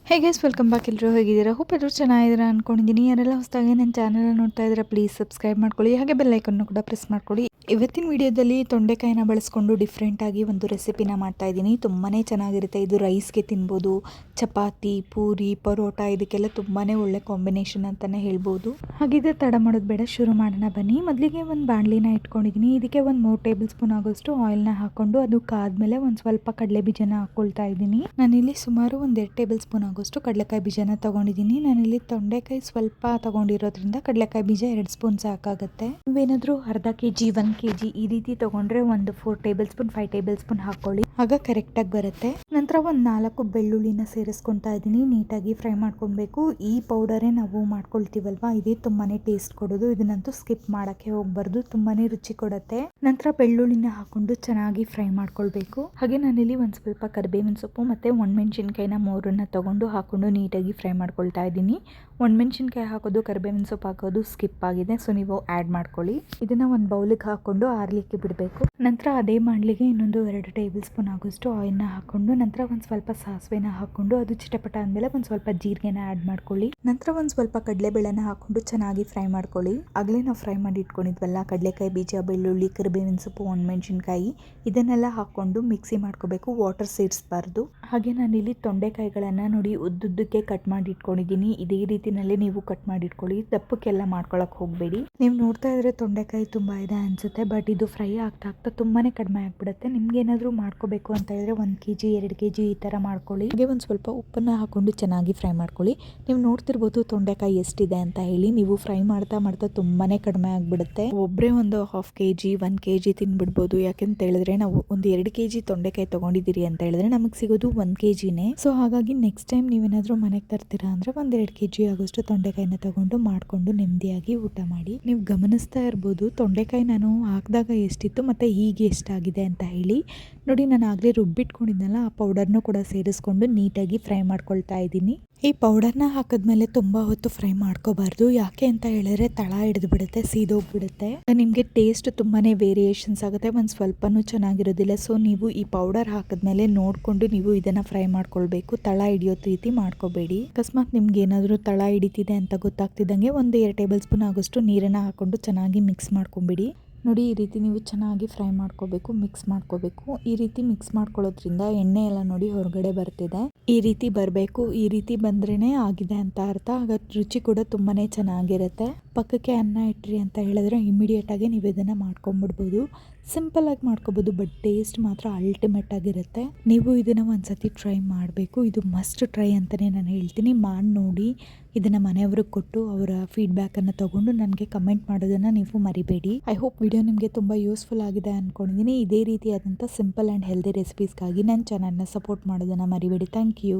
Hey guys welcome back. ಎಲ್ಲರೂ ಹೇಗಿದ್ದೀರಾ? Hope ಎಲ್ಲರೂ ಚೆನ್ನಾಗಿದ್ದೀರಾ ಅನ್ಕೊಂಡಿದ್ದೀನಿ. ಯಾರೆಲ್ಲ ಹೊಸದಾಗಿ ನನ್ನ ಚಾನಲ್ ನೋಡ್ತಾ ಇದ್ದೀರಾ ಪ್ಲೀಸ್ ಸಬ್ಸ್ಕ್ರೈಬ್ ಮಾಡ್ಕೊಳ್ಳಿ, ಹಾಗೆ ಬೆಲ್ ಐಕನ್ನು ಕೂಡ ಪ್ರೆಸ್ ಮಾಡ್ಕೊಳ್ಳಿ. ಇವತ್ತಿನ ವಿಡಿಯೋದಲ್ಲಿ ತೊಂಡೆಕಾಯಿನ ಬಳಸ್ಕೊಂಡು ಡಿಫ್ರೆಂಟ್ ಆಗಿ ಒಂದು ರೆಸಿಪಿನ ಮಾಡ್ತಾ ಇದ್ದೀನಿ. ತುಂಬಾ ಚೆನ್ನಾಗಿರುತ್ತೆ. ಇದು ರೈಸ್ಗೆ ತಿನ್ಬೋದು, ಚಪಾತಿ, ಪೂರಿ, ಪರೋಟ ಇದಕ್ಕೆಲ್ಲ ತುಂಬಾ ಒಳ್ಳೆ ಕಾಂಬಿನೇಷನ್ ಅಂತಲೇ ಹೇಳ್ಬೋದು. ಹಾಗಿದ್ರೆ ತಡ ಮಾಡೋದು ಬೇಡ, ಶುರು ಮಾಡೋಣ ಬನ್ನಿ. ಮೊದಲಿಗೆ ಒಂದು ಬಾಣಲಿನ ಇಟ್ಕೊಂಡಿದ್ದೀನಿ. ಇದಕ್ಕೆ ಒಂದು 3 ಟೇಬಲ್ ಸ್ಪೂನ್ ಆಗೋಷ್ಟು ಆಯಿಲ್ನ ಹಾಕೊಂಡು ಅದು ಕಾದ್ಮೇಲೆ ಒಂದು ಸ್ವಲ್ಪ ಕಡಲೆ ಬೀಜನ ಹಾಕ್ಕೊಳ್ತಾ ಇದ್ದೀನಿ. ನಾನಿಲ್ಲಿ ಸುಮಾರು ಒಂದು 2 ಟೇಬಲ್ ಸ್ಪೂನ್ ಆಗೋಷ್ಟು ಕಡಲೆಕಾಯಿ ಬೀಜನ ತಗೊಂಡಿದ್ದೀನಿ. ನಾನಿಲ್ಲಿ ತೊಂಡೆಕಾಯಿ ಸ್ವಲ್ಪ ತಗೊಂಡಿರೋದ್ರಿಂದ ಕಡಲೆಕಾಯಿ ಬೀಜ 2 ಸ್ಪೂನ್ ಸಾಕಾಗುತ್ತೆ. ನೀವೇನಾದ್ರೂ ಅರ್ಧ ಕೆಜಿ 1 ಕೆಜಿ ಈ ರೀತಿ ತಗೊಂಡ್ರೆ ಒಂದು 4 ಟೇಬಲ್ ಸ್ಪೂನ್ 5 ಟೇಬಲ್ ಸ್ಪೂನ್ ಹಾಕೊಳ್ಳಿ, ಆಗ ಕರೆಕ್ಟ್ ಆಗಿ ಬರುತ್ತೆ. ನಂತರ ಒಂದು 4 ಬೆಳ್ಳುಳ್ಳಿನ ಸೇರಿಸ್ಕೊಂತಾ ಇದ್ದೀನಿ. ನೀಟಾಗಿ ಫ್ರೈ ಮಾಡ್ಕೊಳ್ಬೇಕು. ಈ ಪೌಡರೇ ನಾವು ಮಾಡ್ಕೊಳ್ತೀವಲ್ವಾ, ಇದೇ ತುಂಬಾನೇ ಟೇಸ್ಟ್ ಕೊಡೋದು. ಇದನ್ನಂತೂ ಸ್ಕಿಪ್ ಮಾಡಕ್ಕೆ ಹೋಗ್ಬಾರ್ದು, ತುಂಬಾನೇ ರುಚಿ ಕೊಡುತ್ತೆ. ನಂತರ ಬೆಳ್ಳುಳ್ಳಿನ ಹಾಕೊಂಡು ಚೆನ್ನಾಗಿ ಫ್ರೈ ಮಾಡ್ಕೊಳ್ಬೇಕು. ಹಾಗೆ ನಾನಿಲ್ಲಿ ಒಂದು ಸ್ವಲ್ಪ ಕರಿಬೇವಿನ ಸೊಪ್ಪು ಮತ್ತೆ ಒಣಮೆಣಸಿನಕಾಯಿನ 3 ತಗೊಂಡು ಹಾಕೊಂಡು ನೀಟಾಗಿ ಫ್ರೈ ಮಾಡ್ಕೊಳ್ತಾ ಇದ್ದೀನಿ. ಒಣಮೆಣಸಿನಕಾಯಿ ಹಾಕೋದು, ಕರಿಬೇವಿನ ಸೊಪ್ಪು ಹಾಕೋದು ಸ್ಕಿಪ್ ಆಗಿದೆ, ಸೊ ನೀವು ಆ್ಯಡ್ ಮಾಡ್ಕೊಳ್ಳಿ. ಇದನ್ನ ಒಂದು ಬೌಲಿಗೆ ಹಾಕೊಂಡು ಆರ್ಲಿಕ್ಕೆ ಬಿಡಬೇಕು. ನಂತರ ಅದೇ ಮಾಡಲಿಗೆ ಇನ್ನೊಂದು 2 ಟೇಬಲ್ ಸ್ಪೂನ್ ಆಗೋಷ್ಟು ಆಯಿಲ್ನ ಹಾಕೊಂಡು ನಂತರ ಒಂದು ಸ್ವಲ್ಪ ಸಾಸಿವೆನ ಹಾಕೊಂಡು ಅದು ಚಿಟಪಟ ಅಂದಮೇಲೆ ಒಂದು ಸ್ವಲ್ಪ ಜೀರಿಗೆನ ಆ್ಯಡ್ ಮಾಡ್ಕೊಳ್ಳಿ. ನಂತರ ಒಂದು ಸ್ವಲ್ಪ ಕಡಲೆಬೇಳೆನ ಹಾಕೊಂಡು ಚೆನ್ನಾಗಿ ಫ್ರೈ ಮಾಡ್ಕೊಳ್ಳಿ. ಆಗಲೇ ನಾವು ಫ್ರೈ ಮಾಡಿ ಇಟ್ಕೊಂಡಿದ್ವಲ್ಲ ಕಡಲೆಕಾಯಿ ಬೀಜ, ಬೆಳ್ಳುಳ್ಳಿ, ಕರಿಬೇವಿನ ಸೊಪ್ಪು, ಒಣಮೆಣಸಿನಕಾಯಿ ಇದನ್ನೆಲ್ಲ ಹಾಕೊಂಡು ಮಿಕ್ಸಿ ಮಾಡ್ಕೋಬೇಕು, ವಾಟರ್ ಸೇರಿಸಬಾರ್ದು. ಹಾಗೆ ನಾನಿಲ್ಲಿ ತೊಂಡೆಕಾಯಿಗಳನ್ನು ನೋಡಿ ಉದ್ದುದ್ದಕ್ಕೆ ಕಟ್ ಮಾಡಿ ಇಟ್ಕೊಂಡಿದ್ದೀನಿ. ಇದೇ ರೀತಿನಲ್ಲಿ ನೀವು ಕಟ್ ಮಾಡಿ ಇಟ್ಕೊಳ್ಳಿ, ದಪ್ಪಕ್ಕೆಲ್ಲ ಮಾಡ್ಕೊಳಕ್ ಹೋಗಬೇಡಿ. ನೀವು ನೋಡ್ತಾ ಇದ್ರೆ ತೊಂಡೆಕಾಯಿ ತುಂಬಾ ಇದೆ ಅನ್ಸುತ್ತೆ, ಬಟ್ ಇದು ಫ್ರೈ ಆಗ್ತಾ ಆಗ್ತಾ ತುಂಬಾನೇ ಕಡಿಮೆ ಆಗ್ಬಿಡುತ್ತೆ. ನಿಮ್ಗೆ ಏನಾದರೂ ಮಾಡ್ಕೋಬೇಕು ಅಂತ ಹೇಳಿದ್ರೆ 1 ಕೆಜಿ 2 ಕೆಜಿ ಈ ತರ ಮಾಡ್ಕೊಳ್ಳಿ. ಹಾಗೆ ಒಂದು ಸ್ವಲ್ಪ ಉಪ್ಪನ್ನ ಹಾಕೊಂಡು ಚೆನ್ನಾಗಿ ಫ್ರೈ ಮಾಡ್ಕೊಳ್ಳಿ. ನೀವು ನೋಡ್ತಿರ್ಬೋದು ತೊಂಡೆಕಾಯಿ ಎಷ್ಟಿದೆ ಅಂತ ಹೇಳಿ. ನೀವು ಫ್ರೈ ಮಾಡ್ತಾ ಮಾಡ್ತಾ ತುಂಬಾನೇ ಕಡಿಮೆ ಆಗ್ಬಿಡುತ್ತೆ. ಒಬ್ಬರೇ ಒಂದು 1/2 ಕೆಜಿ 1 ಕೆಜಿ ತಿನ್ಬಿಡ್ಬೋದು. ಯಾಕೆಂತ ಹೇಳಿದ್ರೆ ನಾವು ಒಂದು 2 ಕೆಜಿ ತೊಂಡೆಕಾಯಿ ತಗೊಂಡಿದ್ದೀರಿ ಅಂತ ಹೇಳಿದ್ರೆ ನಮಗೆ ಸಿಗೋದು 1 ಕೆಜಿನೇ. ಸೊ ಹಾಗಾಗಿ ನೆಕ್ಸ್ಟ್ ಟೈಮ್ ನೀವೇನಾದ್ರೂ ಮನೆಗೆ ತರ್ತೀರಾ ಅಂದ್ರೆ ಒಂದು 2 ಕೆಜಿ ಆಗೋಷ್ಟು ತೊಂಡೆಕಾಯಿನ ತಗೊಂಡು ಮಾಡ್ಕೊಂಡು ನೆಮ್ಮದಿಯಾಗಿ ಊಟ ಮಾಡಿ. ನೀವು ಗಮನಿಸ್ತಾ ಇರ್ಬೋದು ತೊಂಡೆಕಾಯಿ ನಾನು ಹಾಕಿದಾಗ ಎಷ್ಟಿತ್ತು ಮತ್ತೆ ಹೀಗೆ ಎಷ್ಟಾಗಿದೆ ಅಂತ ಹೇಳಿ. ನೋಡಿ, ನಾನು ಆಗಲೇ ರುಬ್ಬಿಟ್ಕೊಂಡಿದ್ನಲ್ಲ ಆ ಪೌಡರ್ನು ಕೂಡ ಸೇರಿಸ್ಕೊಂಡು ನೀಟಾಗಿ ಫ್ರೈ ಮಾಡ್ಕೊಳ್ತಾ ಇದ್ದೀನಿ. ಈ ಪೌಡರ್ನ ಹಾಕಿದ್ಮೇಲೆ ತುಂಬಾ ಹೊತ್ತು ಫ್ರೈ ಮಾಡ್ಕೋಬಾರ್ದು. ಯಾಕೆ ಅಂತ ಹೇಳಿದ್ರೆ ತಳ ಹಿಡಿದು ಬಿಡುತ್ತೆ, ಸೀದೋಗ್ಬಿಡುತ್ತೆ. ನಿಮಗೆ ಟೇಸ್ಟ್ ತುಂಬಾನೇ ವೇರಿಯೇಷನ್ಸ್ ಆಗುತ್ತೆ, ಒಂದು ಸ್ವಲ್ಪನೂ ಚೆನ್ನಾಗಿರೋದಿಲ್ಲ. ಸೊ ನೀವು ಈ ಪೌಡರ್ ಹಾಕಿದ್ಮೇಲೆ ನೋಡಿಕೊಂಡು ನೀವು ಇದನ್ನ ಫ್ರೈ ಮಾಡ್ಕೊಳ್ಬೇಕು. ತಳ ಹಿಡಿಯೋ ರೀತಿ ಮಾಡ್ಕೋಬೇಡಿ. ಅಕಸ್ಮಾತ್ ನಿಮ್ಗೆ ಏನಾದರೂ ತಳ ಹಿಡಿತಿದೆ ಅಂತ ಗೊತ್ತಾಗ್ತಿದ್ದಂಗೆ ಒಂದು 2 ಟೇಬಲ್ ಸ್ಪೂನ್ ಆಗೋಷ್ಟು ನೀರನ್ನ ಹಾಕೊಂಡು ಚೆನ್ನಾಗಿ ಮಿಕ್ಸ್ ಮಾಡ್ಕೊಂಬಿಡಿ. ನೋಡಿ, ಈ ರೀತಿ ನೀವು ಚೆನ್ನಾಗಿ ಫ್ರೈ ಮಾಡ್ಕೋಬೇಕು, ಮಿಕ್ಸ್ ಮಾಡ್ಕೋಬೇಕು. ಈ ರೀತಿ ಮಿಕ್ಸ್ ಮಾಡ್ಕೊಳ್ಳೋದ್ರಿಂದ ಎಣ್ಣೆ ಎಲ್ಲ ನೋಡಿ ಹೊರಗಡೆ ಬರ್ತಿದೆ. ಈ ರೀತಿ ಬರಬೇಕು. ಈ ರೀತಿ ಬಂದ್ರೇನೆ ಆಗಿದೆ ಅಂತ ಅರ್ಥ. ಆಗ ರುಚಿ ಕೂಡ ತುಂಬಾನೇ ಚೆನ್ನಾಗಿರುತ್ತೆ. ಪಕ್ಕಕ್ಕೆ ಅನ್ನ ಇಟ್ರಿ ಅಂತ ಹೇಳಿದ್ರೆ ಇಮಿಡಿಯೇಟ್ ಆಗಿ ನೀವು ಇದನ್ನ ಮಾಡ್ಕೊಂಡ್ಬಿಡ್ಬೋದು. ಸಿಂಪಲ್ ಆಗಿ ಮಾಡ್ಕೋಬಹುದು, ಬಟ್ ಟೇಸ್ಟ್ ಮಾತ್ರ ಅಲ್ಟಿಮೇಟ್ ಆಗಿರುತ್ತೆ. ನೀವು ಇದನ್ನ ಒಂದ್ಸತಿ ಟ್ರೈ ಮಾಡಬೇಕು. ಇದು ಮಸ್ಟ್ ಟ್ರೈ ಅಂತಾನೆ ನಾನು ಹೇಳ್ತೀನಿ. ಮಾಡಿ ನೋಡಿ, ಇದನ್ನ ಮನೆಯವ್ರಿಗೆ ಕೊಟ್ಟು ಅವರ ಫೀಡ್ಬ್ಯಾಕ್ ಅನ್ನು ತಗೊಂಡು ನನಗೆ ಕಮೆಂಟ್ ಮಾಡೋದನ್ನ ನೀವು ಮರಿಬೇಡಿ. ಐ ಹೋಪ್ ವಿಡಿಯೋ ನಿಮಗೆ ತುಂಬಾ ಯೂಸ್ಫುಲ್ ಆಗಿದೆ ಅನ್ಕೊಂಡಿದ್ದೀನಿ. ಇದೇ ರೀತಿಯಾದಂಥ ಸಿಂಪಲ್ ಆ್ಯಂಡ್ ಹೆಲ್ದಿ ರೆಸಿಪೀಸ್ಗಾಗಿ ನನ್ನ ಚಾನಲ್ನ ಸಪೋರ್ಟ್ ಮಾಡೋದನ್ನ ಮರಿಬೇಡಿ. Thank you.